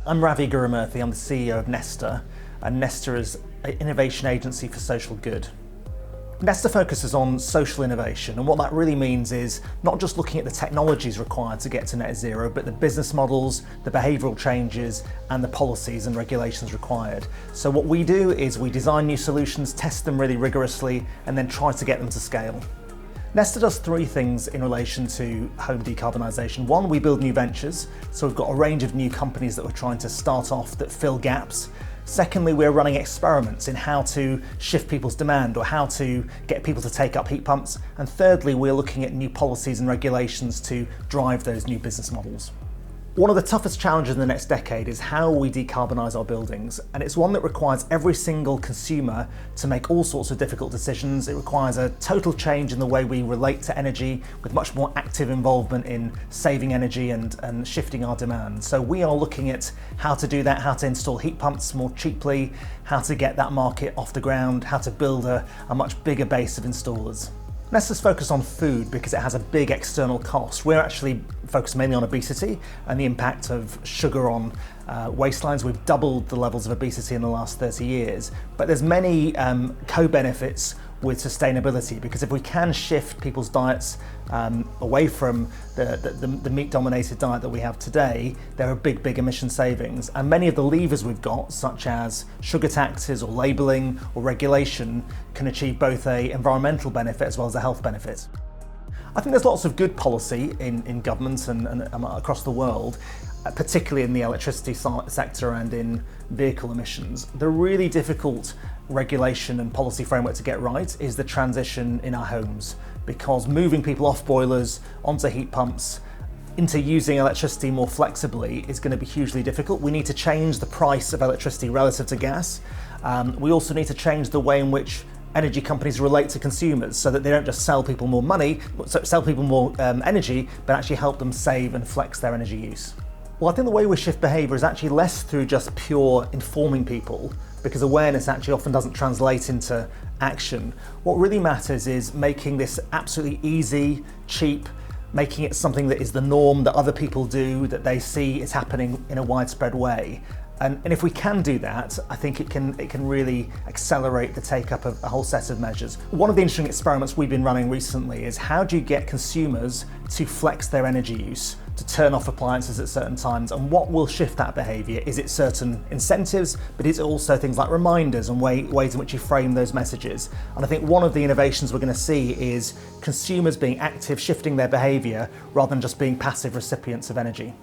I'm Ravi Gurumurthy, I'm the CEO of Nesta, and Nesta is an innovation agency for social good. Nesta focuses on social innovation, and what that really means is not just looking at the technologies required to get to net zero, but the business models, the behavioural changes, and the policies and regulations required. So what we do is we design new solutions, test them really rigorously, and then try to get them to scale. Nesta does three things in relation to home decarbonisation. One, we build new ventures, so we've got a range of new companies that we're trying to start off that fill gaps. Secondly, we're running experiments in how to shift people's demand or how to get people to take up heat pumps. And thirdly, we're looking at new policies and regulations to drive those new business models. One of the toughest challenges in the next decade is how we decarbonise our buildings, and it's one that requires every single consumer to make all sorts of difficult decisions. It requires a total change in the way we relate to energy, with much more active involvement in saving energy and shifting our demand. So we are looking at how to do that, how to install heat pumps more cheaply, how to get that market off the ground, how to build a much bigger base of installers. Nesta's focused on food because it has a big external cost. We're actually focused mainly on obesity and the impact of sugar on waistlines. We've doubled the levels of obesity in the last 30 years, but there's many co-benefits with sustainability, because if we can shift people's diets away from the meat-dominated diet that we have today, there are big emission savings. And many of the levers we've got, such as sugar taxes or labelling or regulation, can achieve both an environmental benefit as well as a health benefit. I think there's lots of good policy in governments and across the world, particularly in the electricity sector and in vehicle emissions. The really difficult regulation and policy framework to get right is the transition in our homes, because moving people off boilers onto heat pumps into using electricity more flexibly is going to be hugely difficult. We need to change the price of electricity relative to gas. We also need to change the way in which energy companies relate to consumers, so that they don't just sell people more energy, but actually help them save and flex their energy use. Well, I think the way we shift behaviour is actually less through just pure informing people, because awareness actually often doesn't translate into action. What really matters is making this absolutely easy, cheap, making it something that is the norm, that other people do, that they see is happening in a widespread way. And if we can do that, I think it can really accelerate the take-up of a whole set of measures. One of the interesting experiments we've been running recently is how do you get consumers to flex their energy use, to turn off appliances at certain times, and what will shift that behaviour? Is it certain incentives, but is it also things like reminders and ways in which you frame those messages? And I think one of the innovations we're going to see is consumers being active, shifting their behaviour, rather than just being passive recipients of energy.